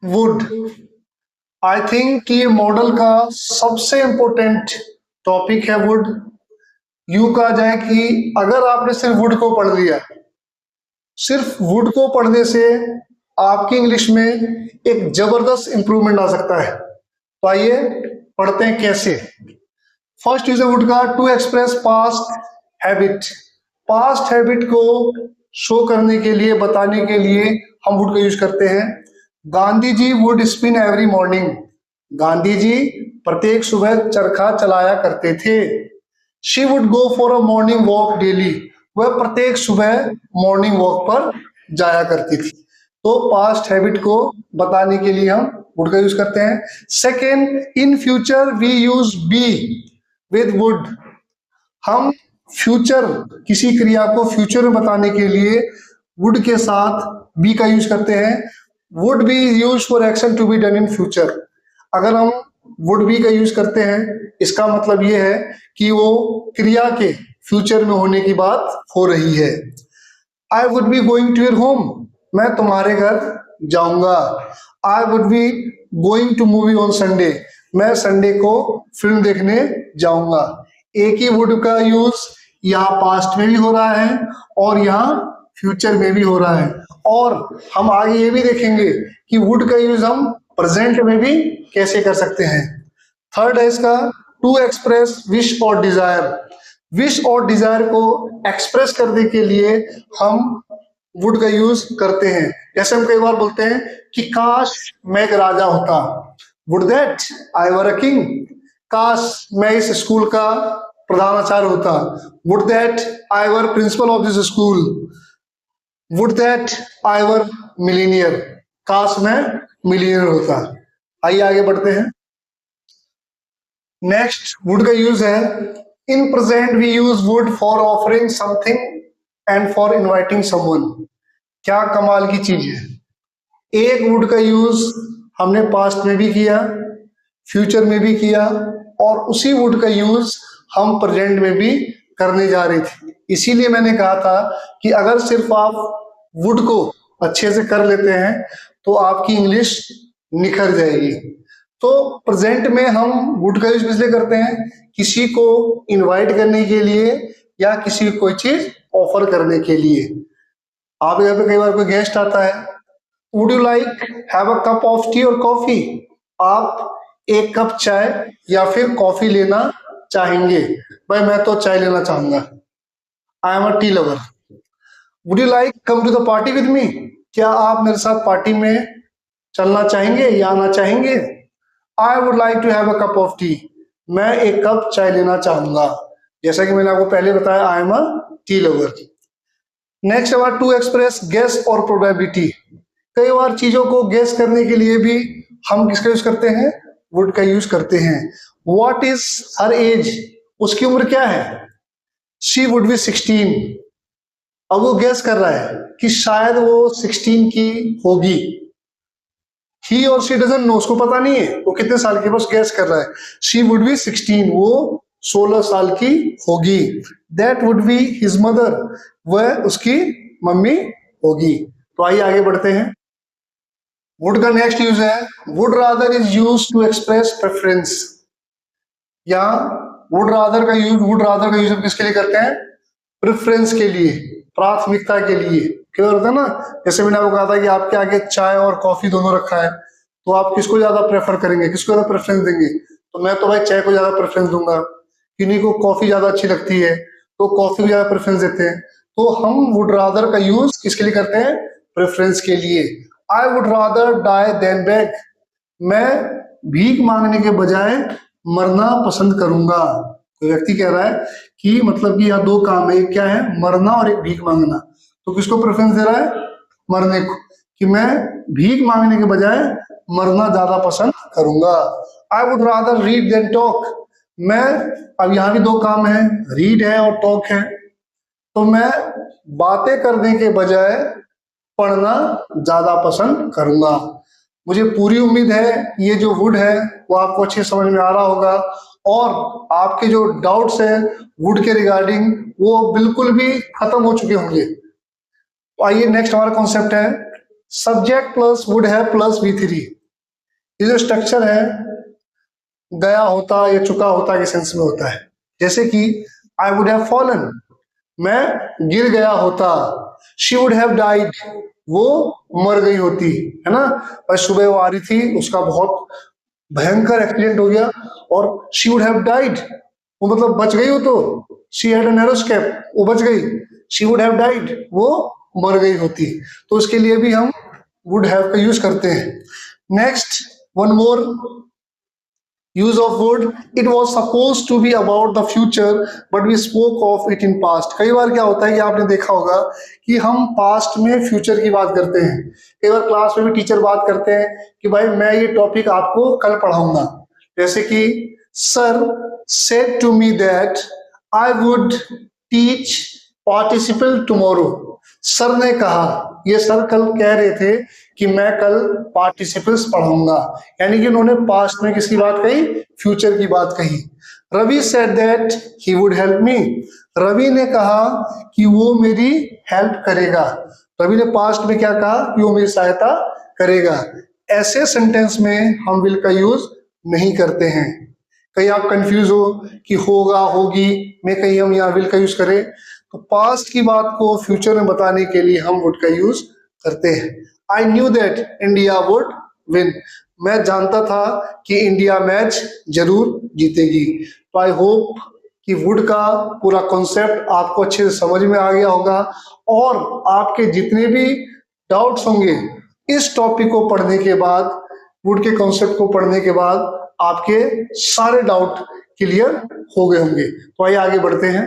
Would. I think ये model का सबसे इम्पोर्टेंट टॉपिक है वुड। यूं कहा जाए कि अगर आपने सिर्फ वुड को पढ़ लिया, सिर्फ वुड को पढ़ने से आपकी इंग्लिश में एक जबरदस्त इंप्रूवमेंट आ सकता है। तो आइए पढ़ते हैं कैसे। फर्स्ट यूज है वुड का to express past habit. Past habit को शो करने के लिए, बताने के लिए हम वुड का यूज करते हैं। Gandhi ji would spin every morning. Gandhi ji प्रत्येक सुबह चरखा चलाया करते थे। She would go for a morning walk daily. वह प्रत्येक सुबह मॉर्निंग वॉक पर जाया करती थी। तो पास्ट हैबिट को बताने के लिए हम वुड का यूज करते हैं। Second, in future we use be with would. हम फ्यूचर, किसी क्रिया को फ्यूचर में बताने के लिए वुड के साथ बी का यूज करते हैं। Would be use for action to be done in future. अगर हम वुड बी का यूज करते हैं, इसका मतलब ये है कि वो क्रिया के फ्यूचर में होने की बात हो रही है। I would be going to your home. मैं तुम्हारे घर जाऊंगा। I would be going to movie on Sunday. मैं संडे को फिल्म देखने जाऊंगा। एक ही वुड का यूज यहाँ पास्ट में भी हो रहा है और यहाँ फ्यूचर में भी हो रहा है। और हम आगे ये भी देखेंगे कि वुड का यूज हम प्रेजेंट में भी कैसे कर सकते हैं। थर्ड है इसका टू एक्सप्रेस विश और डिजायर। विश और डिजायर को एक्सप्रेस करने के लिए हम वुड का यूज करते हैं। जैसे हम कई बार बोलते हैं कि काश मैं एक राजा होता। Would that I were a king. काश मैं इस स्कूल का प्रधानाचार्य होता। Would that I were principle of this school. Would that I were millionaire. काश मैं मिलीनियर होता। आइए आगे बढ़ते हैं। नेक्स्ट वुड का यूज है in present we use would for offering something and for inviting someone. क्या कमाल की चीज है। एक वुड का यूज हमने पास्ट में भी किया, फ्यूचर में भी किया और उसी वुड का यूज हम प्रेजेंट में भी करने जा रहे थे। इसीलिए मैंने कहा था कि अगर सिर्फ आप वुड को अच्छे से कर लेते हैं तो आपकी इंग्लिश निखर जाएगी। तो प्रेजेंट में हम वुड का यूज इसलिए करते हैं किसी को इनवाइट करने के लिए या किसी को कोई चीज ऑफर करने के लिए। आप यहाँ पे कई बार कोई गेस्ट आता है, would you like have a cup of T और कॉफी। आप एक कप चाय या फिर कॉफी लेना चाहेंगे। भाई मैं तो चाय लेना चाहूंगा। I am a tea lover. Would you like come to the party with me. क्या आप मेरे साथ पार्टी में चलना चाहेंगे या आना चाहेंगे। I would like to have a cup of tea. मैं एक कप चाय लेना चाहूंगा। जैसा कि मैंने आपको पहले बताया, आई am a tea lover. Next है टू एक्सप्रेस गेस और प्रोबेबिलिटी। कई बार चीजों को गेस करने के लिए भी हम किसका यूज करते हैं, वुड का यूज करते हैं। What is her age. उसकी उम्र क्या है। She would be 16। अब वो गेस कर रहा है कि शायद वो 16 की होगी। ही और शी डजंट नो, उसको पता नहीं है वो कितने साल की, बस गेस कर रहा है। शी वुड बी 16, वो 16 साल की होगी। That would be his mother, वह उसकी मम्मी होगी। तो आइए आगे बढ़ते हैं। वुड का नेक्स्ट यूज है would rather is use to express preference. यहाँ वुड रादर का यूज हम किसके लिए करते हैं, प्रेफरेंस के लिए, प्राथमिकता के लिए। क्या होता है ना, जैसे मैंने आपको कहा था कि आपके आगे चाय और कॉफी दोनों रखा है, तो आप किसको ज्यादा प्रेफर करेंगे, किसको ज्यादा प्रेफरेंस देंगे। तो मैं तो भाई चाय को ज्यादा प्रेफरेंस दूंगा। किन्हीं को कॉफी ज्यादा अच्छी लगती है तो कॉफी को ज्यादा प्रेफरेंस देते हैं। तो हम वुड रादर का यूज किसके लिए करते हैं, प्रेफरेंस के लिए। I would rather die than beg. मैं भीख मांगने के बजाय मरना पसंद करूंगा। तो व्यक्ति कह रहा है कि मतलब कि यहाँ दो काम है, एक क्या है, मरना और एक भीख मांगना। तो किसको प्रेफरेंस दे रहा है, मरने को, कि मैं भीख मांगने के बजाय मरना ज्यादा पसंद करूंगा। I would rather read than talk. मैं, अब यहाँ भी दो काम है, रीड है और टॉक है। तो मैं बातें करने के बजाय पढ़ना ज्यादा पसंद करूंगा। मुझे पूरी उम्मीद है ये जो वुड है वो आपको अच्छे समझ में आ रहा होगा और आपके जो डाउट्स हैं वुड के रिगार्डिंग वो बिल्कुल भी खत्म हो चुके होंगे। तो आइए नेक्स्ट हमारा कॉन्सेप्ट है subject plus would have plus V3। ये जो स्ट्रक्चर है गया होता या चुका होता के सेंस में होता है। जैसे कि आई वुड हैव फॉलन, मैं गिर गया होता। शी वुड हैव डाइड, वो मर गई होती, है ना। और सुबह वो आ रही थी, उसका बहुत भयंकर एक्सीडेंट हो गया और शी वुड हैव डाइड, वो मतलब बच गई हो तो she had an narrow escape, वो बच गई। शी वुड हैव डाइड, वो मर गई होती। तो उसके लिए भी हम वुड हैव का यूज करते हैं। Next, one more use of would, it was supposed to be about the future but we spoke of it in past। कई बार क्या होता है कि आपने देखा होगा कि हम पास्ट में फ्यूचर की बात करते हैं। कई बार क्लास में भी टीचर बात करते हैं कि भाई मैं ये टॉपिक आपको कल पढ़ाऊंगा। जैसे कि sir said to me that I would teach participle tomorrow। Sir ने कहा, ये सर कल कह रहे थे कि मैं कल पार्टिसिपल्स पढ़ाऊंगा, यानी कि उन्होंने पास्ट में किसकी बात कही, फ्यूचर की बात कही। Ravi said that he would help me, Ravi ने कहा कि वो मेरी हेल्प करेगा। रवि ने पास्ट में क्या कहा कि वो मेरी सहायता करेगा। ऐसे सेंटेंस में हम विल का यूज नहीं करते हैं। कहीं आप कंफ्यूज हो कि होगा होगी में कहीं हम यहाँ विल का यूज करें, तो पास्ट की बात को फ्यूचर में बताने के लिए हम वुड का यूज करते हैं। I knew that India would win, मैं जानता था कि इंडिया मैच जरूर जीतेगी। तो आई होप कि वुड का पूरा कॉन्सेप्ट आपको अच्छे से समझ में आ गया होगा और आपके जितने भी डाउट्स होंगे इस टॉपिक को पढ़ने के बाद, वुड के कॉन्सेप्ट को पढ़ने के बाद आपके सारे डाउट क्लियर हो गए होंगे। तो आइए आगे बढ़ते हैं।